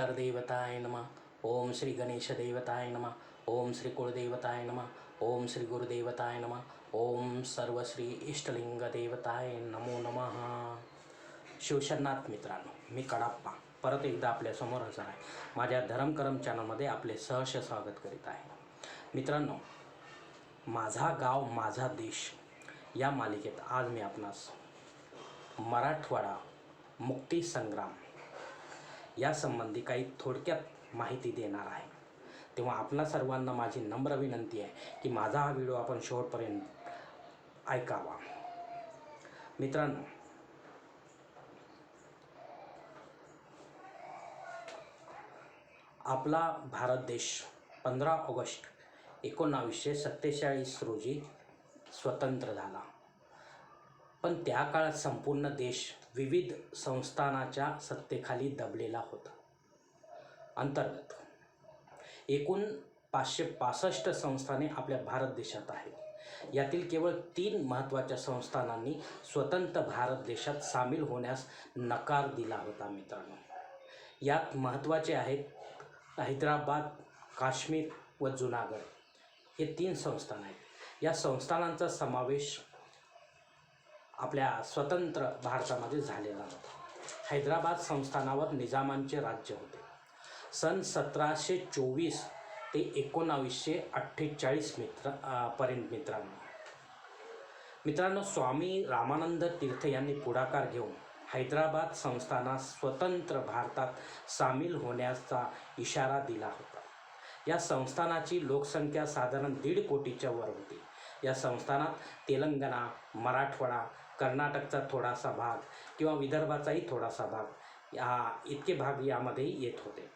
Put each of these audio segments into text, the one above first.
पितरदेवताय नमः। ओम श्री गणेश देवताय नमः। ओम श्री कुलदेवताय नमः। ओम श्री गुरुदेवताय नमः। ओम सर्वश्री इष्टलिंग देवताय नमो नमः। शिवशरणार्थ मित्रांनो, मी कडाप्पा परत एकदा आपल्यासमोर हजर आहे। माझ्या धर्मकरम चॅनलमध्ये आपले सहर्ष स्वागत करीत आहे। मित्रांनो, माझा गाव माझा देश या मालिकेत आज मी आपणास मराठवाडा मुक्ती संग्राम या संबंधी काही थोडक्यात माहिती देणार आहे। तेव्हा आपणा सर्वांना माझी नम्र विनंती आहे की माझा हा व्हिडिओ आपण शेवटपर्यंत ऐकावा। मित्रांनो, आपला भारत देश 15 ऑगस्ट 1947 रोजी स्वतंत्र झाला, पण त्या काळात संपूर्ण देश विविध संस्थानाच्या सत्तेखाली दबलेला होता। अंतर्गत एकूण 565 संस्थाने आपल्या भारत देशात आहेत। यातील केवळ 3 महत्त्वाच्या संस्थानांनी स्वतंत्र भारत देशात सामील होण्यास नकार दिला होता। मित्रांनो, यात महत्त्वाचे आहेत हैदराबाद, काश्मीर व जुनागड हे 3 संस्थान आहेत। या संस्थानांचा समावेश आपल्या स्वतंत्र भारतामध्ये झालेला होता। हैदराबाद संस्थानावर निजामांचे राज्य होते। सन 1724 ते 1948 पर्यंत मित्रांनो, स्वामी रामानंद तीर्थ यांनी पुढाकार घेऊन हैदराबाद संस्थानास स्वतंत्र भारतात सामील होण्याचा इशारा दिला होता। या संस्थानाची लोकसंख्या साधारण 1.5 कोटीच्या वर होती। या संस्थानात तेलंगणा, मराठवाडा, कर्नाटकचा थोडासा भाग किंवा विदर्भाचाही थोडासा भाग इतके भाग यामध्ये येत होते।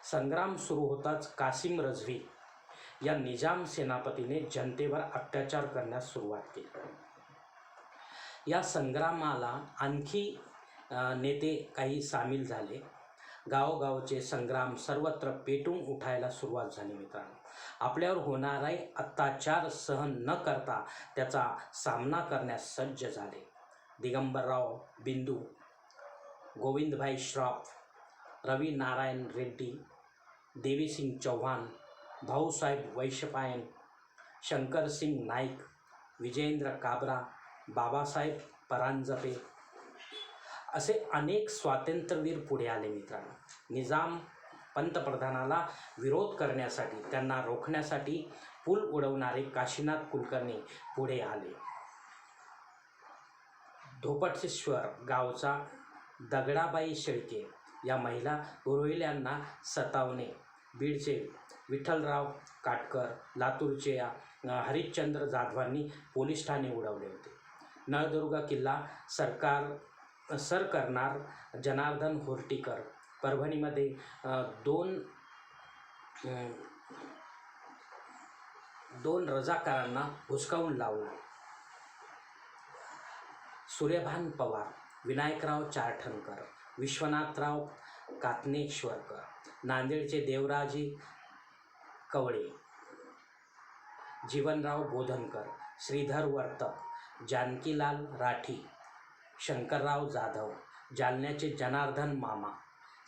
संग्राम सुरू होताच कासिम रजवी या निजाम सेनापतीने जनतेवर अत्याचार करण्यास सुरुवात केली। या संग्रामाला आणखी नेते काही सामील झाले। गावोगावचे संग्राम सर्वत्र पेटून उठायला सुरुवात झाली। मित्रांनो, आपल्यावर होणारे अत्याचार सहन न करता त्याचा सामना करण्यास सज्ज झाले दिगंबरराव बिंदू, गोविंदभाई श्रॉफ, रवी नारायण रेड्डी, देवीसिंग चौहान, भाऊसाहेब वैशंपायन, शंकरसिंग नाईक, विजयेंद्र काबरा, बाबासाहेब परांजपे असे अनेक स्वातंत्र्यवीर पुढे आले। मित्रांनो, निजाम पंतप्रधानाला विरोध करण्यासाठी, त्यांना रोखण्यासाठी पूल उडवणारे काशीनाथ कुलकर्णी पुढे आले। धोपटेश्वर गावचा दगडाबाई शेळके या महिला रोहिल्यांना सतावणे, बीडचे विठ्ठलराव काटकर, लातूरचे हरिश्चंद्र जाधवांनी पोलीस ठाणे उडवले होते। नळदुर्ग किल्ला सर करणार जनार्दन होर्टीकर, परभणीमध्ये दोन रजाकारांना हुसकावून लावला। सूर्यभान पवार, विनायकराव चारठणकर, विश्वनाथराव कातनेश्वरकर, नांदेडचे देवराजी कवळे, जीवनराव बोधनकर, श्रीधर वर्तक, जानकीलाल राठी, शंकरराव जाधव, जालन्याचे जनार्दन मामा,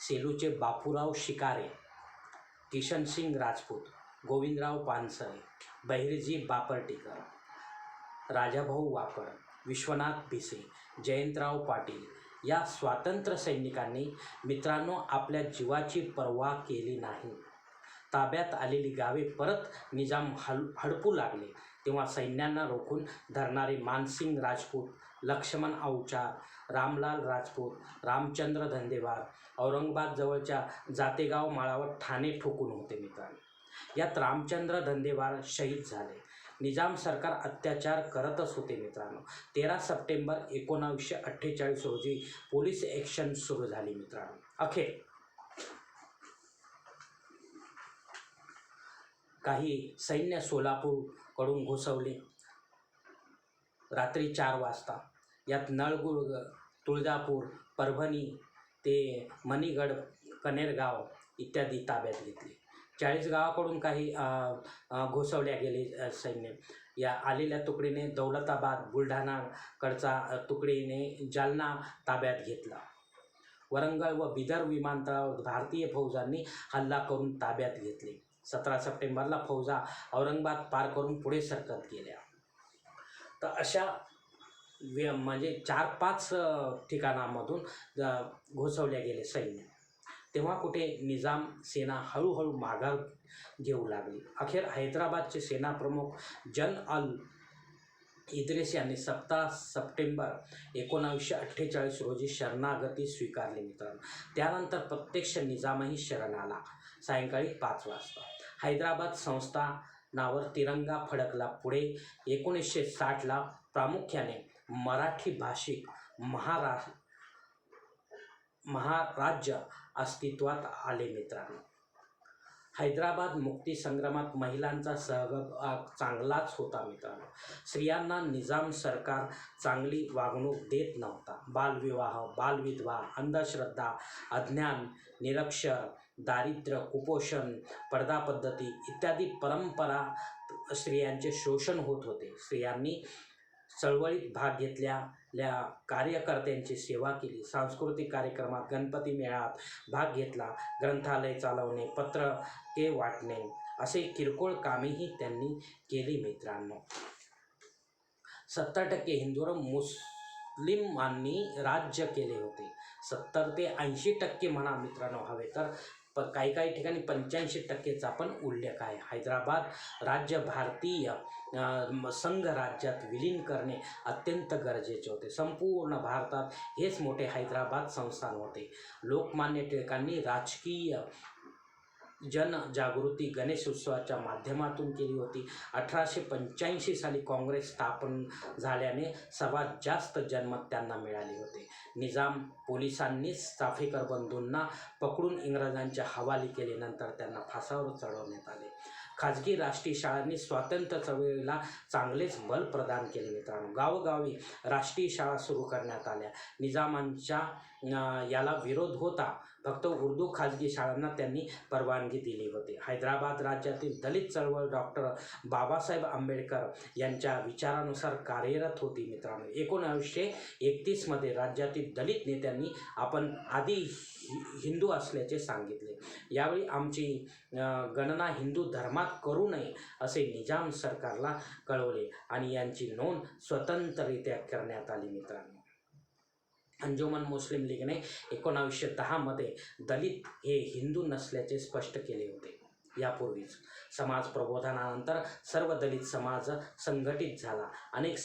सेलूचे बापूराव शिकारे, किशनसिंग राजपूत, गोविंदराव पानसरे, बहिर्जी बापर्टीकर, राजाभाऊ वाकड, विश्वनाथ भिसे, जयंतराव पाटील या स्वातंत्र्य सैनिकांनी मित्रांनो आपल्या जीवाची पर्वा केली नाही। ताब्यात आलेली गावे परत निजाम हडपू लागले तेव्हा सैन्यांना रोखून धरणारे मानसिंग राजपूत, लक्ष्मण अवचार, रामलाल राजपूत, रामचंद्र धंदेवार औरंगाबाद जवळच्या जातेगाव माळावर ठाणे ठोकून होते। मित्रांनो, यात रामचंद्र धंदेवार शहीद झाले। निजाम सरकार अत्याचार करतच होते। मित्रांनो, 13 सप्टेंबर 1948 रोजी पोलीस ॲक्शन सुरू झाली। मित्रांनो, अखेर काही सैन्य सोलापूरकडून घुसवले रात्री 4 वाजता। यात नळदुर्ग, तुळजापूर, परभणी ते मणीगड, कनेरगाव इत्यादी ताब्यात घेतले। 40 गावाकडून काही घुसवल्या गेले सैन्य। या आलेल्या तुकडीने दौलताबाद, बुलढाणाकडचा तुकडीने जालना ताब्यात घेतला। वरंगळ व बिदर विमानतळावर भारतीय फौजांनी हल्ला करून ताब्यात घेतले. 17 सप्टेंबरला फौजा औरंगाबाद पार करून पुढे सरकत गेल्या. तर अशा म्हणजे 4-5 ठिकाणांमधून घुसवल्या गेले सैन्य. तेव्हा कुठे निजाम सेना हळूहळू माघार घेऊ लागली. अखेर हैदराबादचे सेनाप्रमुख जन अल इद्रिस यांनी 17 सप्टेंबर 1948 रोजी शरणागती स्वीकारली मित्रांनो. त्यानंतर प्रत्यक्ष निजामही शरण आला. सायंकाळी 5 वाजता हैदराबाद संस्थानावर तिरंगा फडकला. पुढे 1960ला प्रामुख्याने मराठी भाषिक महाराज्य अस्तित्वात आले मित्रांनो. हैदराबाद मुक्ती संग्रामात महिलांचा सहभाग चांगलाच होता मित्रांनो. स्त्रियांना निजाम सरकार चांगली वागणूक देत नव्हता. बालविवाह, बालविधवा, अंधश्रद्धा, अज्ञान, निरक्षर, दारिद्र्य, कुपोषण, पडदा पद्धती इत्यादी परंपरा स्त्रियांचे शोषण होत होते. स्त्रियांनी चळवळीत भाग घेतलेल्या कार्यकर्त्यांची सेवा केली. सांस्कृतिक कार्यक्रमात, गणपती मेळ्यात भाग घेतला. ग्रंथालय चालवणे, पत्रके वाटणे असे किरकोळ कामेही त्यांनी केली मित्रांनो. 70% हिंदूंवर मुस्लिमांनी राज्य केले होते. 70 ते 80% म्हणा मित्रांनो हवे तर, काही ठिकाणी 85%चा पण उल्लेख आहे. हैदराबाद राज्य भारतीय संघ राज्यात विलीन करणे अत्यंत गरजेचे होते. संपूर्ण भारतात हेच मोठे हैदराबाद संस्थान होते. लोकमान्य टिळकांनी राजकीय जनजागृती गणेश उत्सवाच्या माध्यमातून केली होती. 1885 साली काँग्रेस स्थापन झाल्याने सर्वात जास्त जनमत त्यांना मिळाले होते. निजाम पोलिसांनीच चाफेकर बंधूंना पकडून इंग्रजांच्या हवाली केले. नंतर त्यांना फासावर चढवण्यात आले. खाजगी राष्ट्रीय शाळांनी स्वातंत्र्य चळवळीला चांगलेच बल प्रदान केले मित्रांनो. गावोगावी राष्ट्रीय शाळा सुरू करण्यात आल्या. निजामांच्या याला विरोध होता. फक्त उर्दू खाजगी शाळांना त्यांनी परवानगी दिली होती. हैदराबाद राज्यातील दलित चळवळ डॉक्टर बाबासाहेब आंबेडकर यांच्या विचारानुसार कार्यरत होती मित्रांनो. 1931 मध्ये राज्यातील दलित नेत्यांनी आपण आधी हिंदू असल्याचे सांगितले. यावेळी आमची गणना हिंदू धर्मात करू नये असे निजाम सरकारला कळवले आणि यांची नोंद स्वतंत्ररित्या करण्यात आली मित्रांनो. अंजुमन मुस्लिम लीगने 1910 मध्ये दलित हे हिंदू नसल्याचे स्पष्ट केले होते. यापूर्वीच समाज प्रबोधनानंतर सर्व दलित समाज संघटित झाला. अनेक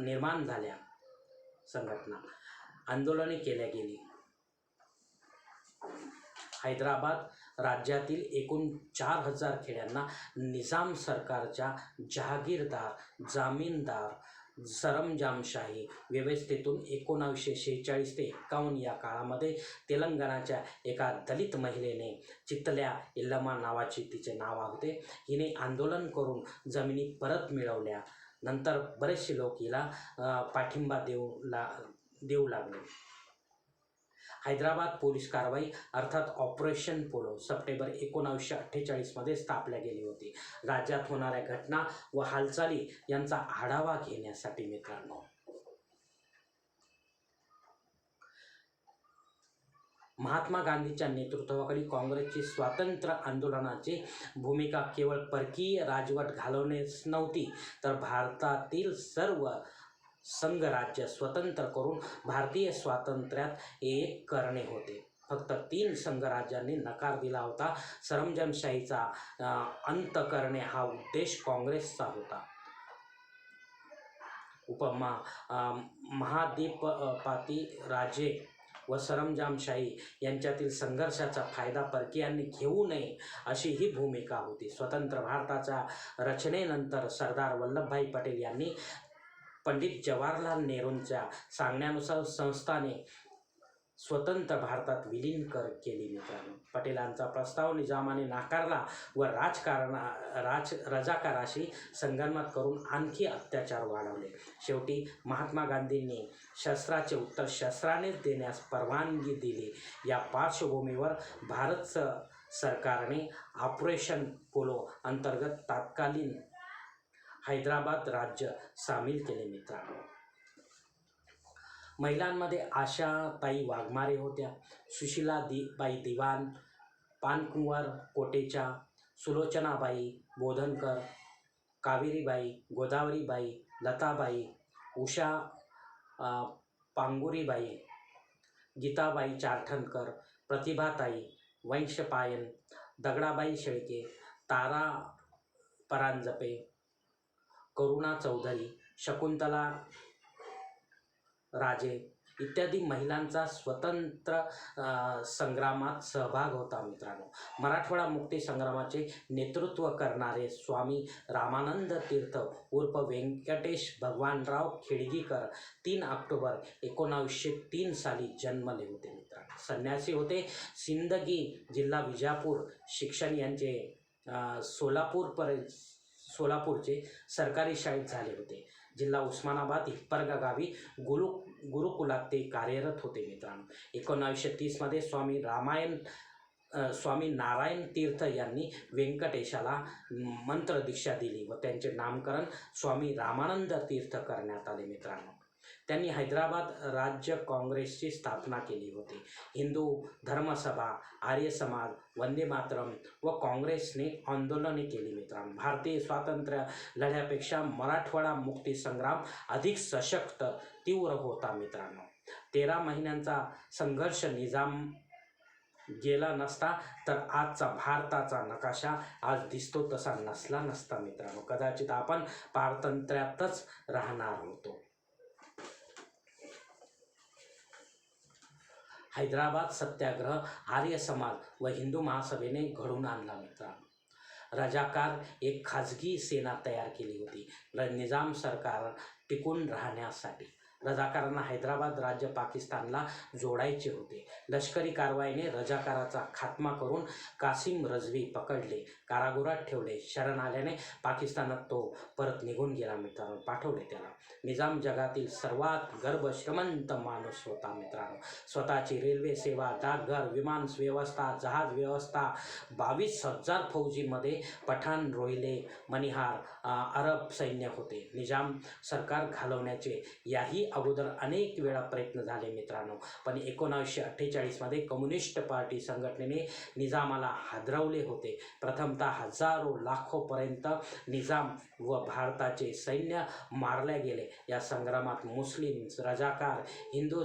निर्माण झाल्या. संघटना आंदोलने केल्या गेली. हैदराबाद राज्यातील एकूण 4000 खेड्यांना निजाम सरकारच्या जहागीरदार, जामीनदार, सरंजामशाही व्यवस्थेतून 1946 ते 51 या काळामध्ये तेलंगणाच्या एका दलित महिलेने, चितल्या इल्लमा नावाची तिचे नाव होते, हिने आंदोलन करून जमिनी परत मिळवल्या. नंतर बरेचसे लोक हिला पाठिंबा देऊ लागले. हैदराबाद पोलीस कारवाई अर्थात ऑपरेशन पोलो सप्टेंबर 1948 मध्ये स्थापल्या गेली होती. राज्यात होणाऱ्या घटना व हालचाली यांचा आढावा घेण्यासाठी मित्रांनो. महात्मा गांधींच्या नेतृत्वाखाली काँग्रेसची स्वातंत्र्य आंदोलनाची भूमिका केवळ परकीय राजवट घालवणेच नव्हती, तर भारतातील सर्व संघराज्य स्वतंत्र करून भारतीय स्वातंत्र्यात एक करणे होते. फक्त 3 संघराज्यांनी नकार दिला होता. सरंजामशाहीचा अंत करणे हा उद्देश काँग्रेसचा होता. महादीपपाती राजे व सरंजामशाही यांच्यातील संघर्षाचा फायदा परकीयांनी घेऊ नये अशी ही भूमिका होती. स्वतंत्र भारताच्या रचनेनंतर सरदार वल्लभभाई पटेल यांनी पंडित जवाहरलाल नेहरूंच्या सांगण्यानुसार संस्थाने स्वतंत्र भारतात विलीन केली मित्रांनो. पटेलांचा प्रस्ताव निजामाने नाकारला व रजाकाराशी संगनमत करून आणखी अत्याचार वाढवले. शेवटी महात्मा गांधींनी शस्त्राचे उत्तर शस्त्रानेच देण्यास परवानगी दिली. या पार्श्वभूमीवर भारत सरकारने ऑपरेशन पोलो अंतर्गत तत्कालीन हैदराबाद राज्य सामील केले मित्रांनो. महिलांमध्ये आशाताई वाघमारे होत्या, सुशीला बाई दिवाण, पानकुंवर कोटेचा, सुलोचनाबाई बोधनकर, कावेरीबाई, गोदावरीबाई, लताबाई, उषा पांगुरीबाई, गीताबाई चारठणकर, प्रतिभाताई वैंशपायन, दगडाबाई शेळके, तारा परांजपे, करुणा चौधरी, शकुंतला राजे इत्यादी महिलांचा स्वतंत्र संग्रामात सहभाग होता मित्रांनो. मराठवाडा मुक्ती संग्रामाचे नेतृत्व करणारे स्वामी रामानंद तीर्थ उर्फ व्यंकटेश भगवानराव खेडगीकर 3 ऑक्टोबर 1903 साली जन्मले होते मित्रांनो. संन्यासी होते. सिंदगी जिल्हा विजापूर. शिक्षण यांचे सोलापूरचे सरकारी शाळेत झाले होते. जिल्हा उस्मानाबाद हिप्परगा गावी गुरुकुलात ते कार्यरत होते मित्रांनो. 1930 मध्ये स्वामी नारायण तीर्थ यांनी व्यंकटेशाला मंत्रदीक्षा दिली व त्यांचे नामकरण स्वामी रामानंद तीर्थ करण्यात आले मित्रांनो. त्यांनी हैदराबाद राज्य काँग्रेसची स्थापना केली होती. हिंदू धर्मसभा, आर्य समाज, वंदे मातरम व काँग्रेसने आंदोलने केली मित्रांनो. भारतीय स्वातंत्र्य लढ्यापेक्षा मराठवाडा मुक्ती संग्राम अधिक सशक्त तीव्र होता मित्रांनो. 13 महिन्यांचा संघर्ष निजाम गेला नसता तर आजचा भारताचा नकाशा आज दिसतो तसा नसला नसता मित्रांनो. कदाचित आपण पारतंत्र्यातच राहणार होतो. हैदराबाद सत्याग्रह आर्य समाज व हिंदू महासभेने घडवून आणला मित्रांनो. रजाकार एक खाजगी सेना तयार केली होती निजाम सरकार टिकून राहण्यासाठी. रजाकारांना हैदराबाद राज्य पाकिस्तानला जोडायचे होते. लष्करी कारवाईने रजाकाराचा खात्मा करून कासिम रजवी पकडले, कारागृहात ठेवले. शरण आल्याने पाकिस्तानात तो परत निघून गेला मित्रांनो. पाठवले त्याला. निजाम जगातील सर्वात गर्भश्रीमंत माणूस होता मित्रांनो. स्वतःची रेल्वे सेवा, डाकघर, विमान व्यवस्था, जहाज व्यवस्था, 22,000 फौजीमध्ये पठाण, रोहिले, मनिहार, अरब सैन्य होते. निजाम सरकार घालवण्याचे याही अगोदर अनेक वेळा प्रयत्न झाले मित्रांनो, पण 1948 मध्ये कम्युनिस्ट पार्टी संघटनेने निजामाला हादरवले होते. प्रथमतः हजारो लाखोपर्यंत निजाम व भारताचे सैन्य मारले गेले. या संग्रामात मुस्लिम रजाकार, हिंदू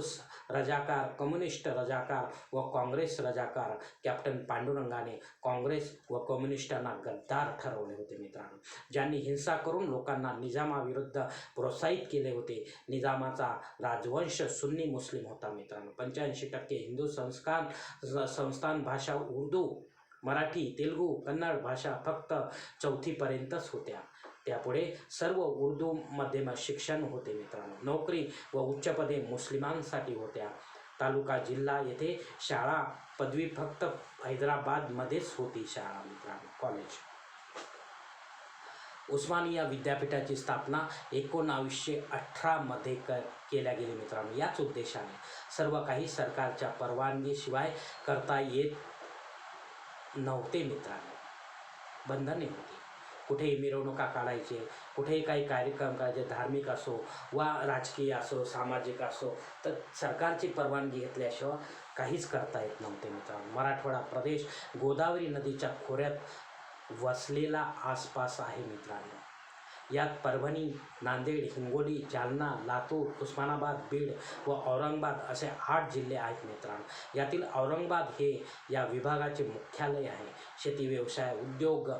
रजाकार, कम्युनिस्ट रजाकार व काँग्रेस रजाकार, कॅप्टन पांडुरंगाने काँग्रेस व कम्युनिस्टांना गद्दार ठरवले होते मित्रांनो, ज्यांनी हिंसा करून लोकांना निजामाविरुद्ध प्रोत्साहित केले होते. निजामाचा राजवंश सुन्नी मुस्लिम होता मित्रांनो. 85% हिंदू संस्थान भाषा उर्दू, मराठी, तेलुगू, कन्नड भाषा फक्त 4थीपर्यंतच होत्या. त्यापुढे सर्व उर्दू माध्यम शिक्षण होते मित्रांनो. नोकरी व उच्चपदे मुस्लिमांसाठी होत्या. तालुका, जिल्हा येथे शाळा, पदवी फक्त हैदराबादमध्येच होती शाळा मित्रांनो, कॉलेज. उस्मानिया विद्यापीठाची स्थापना 1918 मध्ये केल्या गेली मित्रांनो. याच उद्देशाने सर्व काही सरकारच्या परवानगीशिवाय करता येत नव्हते मित्रांनो. बंधने होती. कुठेही मिरवणुका काढायचे, कुठेही काही कार्यक्रम करायचे, धार्मिक असो वा राजकीय असो, सामाजिक असो, तर सरकारची परवानगी घेतल्याशिवाय काहीच करता येत नव्हते मित्रांनो. मराठवाडा प्रदेश गोदावरी नदीच्या खोऱ्यात वसलेला आसपास आहे मित्रांनो. यात परभणी, नांदेड, हिंगोली, जालना, लातूर, उस्मानाबाद, बीड व औरंगाबाद असे 8 जिल्हे आहेत मित्रांनो. यातील औरंगाबाद हे या विभागाचे मुख्यालय आहे. शेती, व्यवसाय, उद्योग,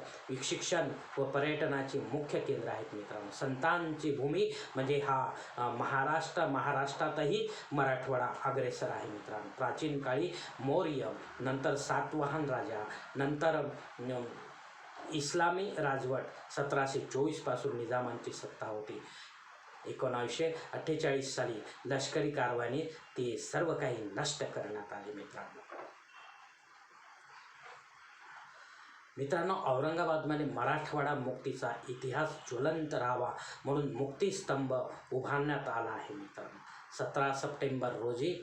शिक्षण व पर्यटनाची मुख्य केंद्र आहेत मित्रांनो. संतांची भूमी म्हणजे हा महाराष्ट्रातही मराठवाडा अग्रेसर आहे मित्रांनो. प्राचीन काळी मौर्य, नंतर सातवाहन राजा, नंतर इस्लामी राजवट 1724 पासून निजामांची सत्ता होती. 1948 साली लष्करी कारवाईने ते सर्व काही नष्ट करण्यात आले मित्रांनो. औरंगाबादमध्ये मराठवाडा मुक्तीचा इतिहास ज्वलंत राहावा म्हणून मुक्तीस्तंभ उभारण्यात आला आहे मित्रांनो. 17 सप्टेंबर रोजी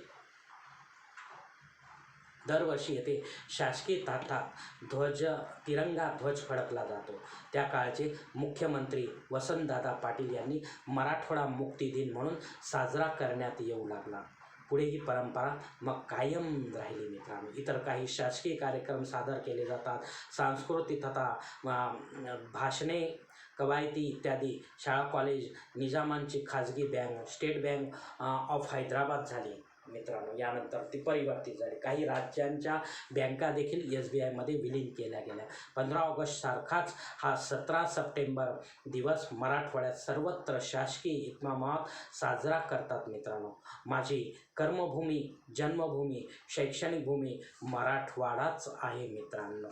दरवर्षी येथे शासकीय ताठात तिरंगा ध्वज फडकला जातो. त्या काळचे मुख्यमंत्री वसंतदादा पाटील यांनी मराठवाडा मुक्ती दिन म्हणून साजरा करण्यात येऊ लागला. पुढे ही परंपरा मग कायम राहिली मित्रांनो. इतर काही शासकीय कार्यक्रम सादर केले जातात. सांस्कृतिक तथा भाषणे, कवायती इत्यादी शाळा, कॉलेज, निजामांची खाजगी bank state bank of Hyderabad झाली मित्रांनो. यानंतर ती परिवर्तित झाली. काही राज्यांच्या बँका देखील SBIमध्ये विलीन केल्या गेल्या. 15 ऑगस्ट सारखाच हा 17 सप्टेंबर दिवस मराठवाड्यात सर्वत्र शासकीय इतमामात साजरा करतात मित्रांनो. माझी कर्मभूमी, जन्मभूमी, शैक्षणिक भूमी मराठवाडाच आहे मित्रांनो.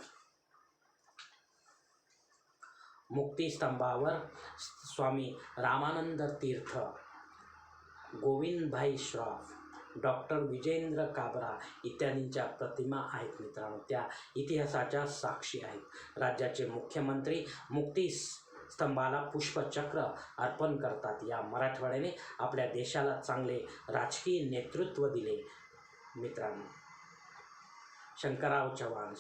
मुक्तीस्तंभावर स्वामी रामानंद तीर्थ, गोविंदभाई श्रॉफ, डॉक्टर विजेंद्र काबरा इत्यादींच्या प्रतिमा आहेत मित्रांनो. त्या इतिहासाच्या साक्षी आहेत. राज्याचे मुख्यमंत्री मुक्तीस्तंभाला पुष्पचक्र अर्पण करतात. या मराठवाड्याने आपल्या देशाला चांगले राजकीय नेतृत्व दिले मित्रांनो. शंकरराव चव्हाण,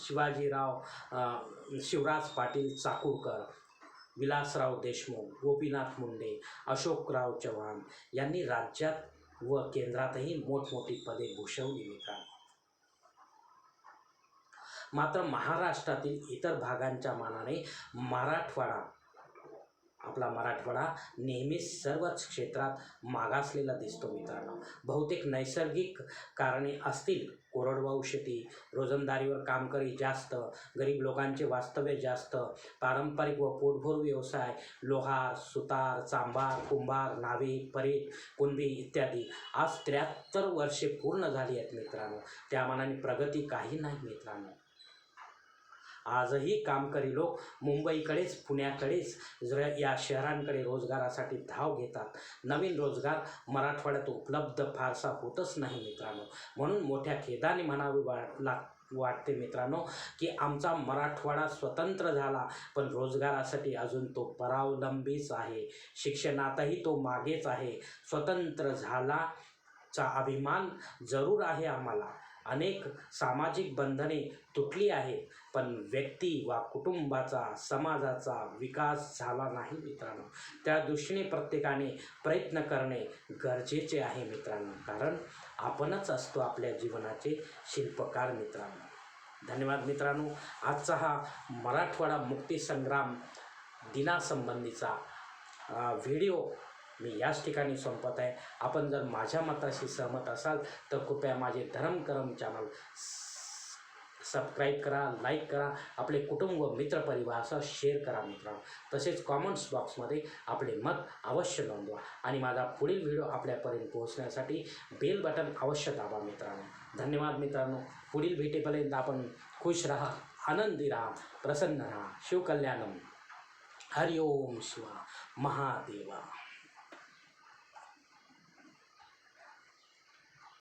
शिवराज पाटील चाकूरकर, विलासराव देशमुख, गोपीनाथ मुंडे, अशोकराव चव्हाण यांनी राज्यात व केंद्रातही मोठमोठी पदे भूषवली मित्रांनो. मात्र महाराष्ट्रातील इतर भागांच्या मानाने आपला मराठवाडा नेहमीच सर्वच क्षेत्रात मागासलेला दिसतो मित्रांनो. बहुतेक नैसर्गिक कारणे असतील. कोरडवाहू शेती, रोजंदारीवर कामकरी जास्त, गरीब लोकांचे वास्तव्य जास्त, पारंपरिक व पोटभर व्यवसाय, लोहार, सुतार, चांभार, कुंभार, न्हावी, परीट, कुणबी इत्यादी. आज 73 वर्षे पूर्ण झाली आहेत मित्रांनो. त्या मानाने प्रगती काही नाही मित्रांनो. आजही कामकरी लोक मुंबईकडेच, पुण्याकडेच या शहरांकडे रोजगारासाठी धाव घेतात. नवीन रोजगार मराठवाड्यात उपलब्ध फारसा होतच नाही मित्रांनो. म्हणून मोठ्या खेदाने म्हणावे वाटते मित्रांनो की आमचा मराठवाडा स्वतंत्र झाला, पण रोजगारासाठी अजून तो परावलंबीच आहे. शिक्षणातही तो मागेच आहे. स्वतंत्र झालाचा अभिमान जरूर आहे आम्हाला. अनेक सामाजिक बंधने तुटली आहेत, पण व्यक्ती वा कुटुंबाचा, समाजाचा विकास झाला नाही मित्रांनो. त्या दृष्टीने प्रत्येकाने प्रयत्न करणे गरजेचे आहे मित्रांनो. कारण आपणच असतो आपल्या जीवनाचे शिल्पकार मित्रांनो. धन्यवाद मित्रांनो. आजचा हा मराठवाडा मुक्तीसंग्राम दिनासंबंधीचा व्हिडिओ मी याच ठिकाणी संपत आहे. आपण जर माझ्या मताशी सहमत असाल तर कृपया माझे धर्मकरम चॅनल सबस्क्राईब करा, लाईक करा, आपले कुटुंब, मित्रपरिवारासह शेअर करा मित्रांनो. तसेच कॉमेंट्स बॉक्समध्ये आपले मत अवश्य नोंदवा आणि माझा पुढील व्हिडिओ आपल्यापर्यंत पोहोचण्यासाठी बेल बटन अवश्य दाबा मित्रांनो. धन्यवाद मित्रांनो. पुढील भेटेपर्यंत आपण खुश राहा, आनंदी राहा, प्रसन्न राहा. शिवकल्याणम. हरिओम शिवा महादेवा.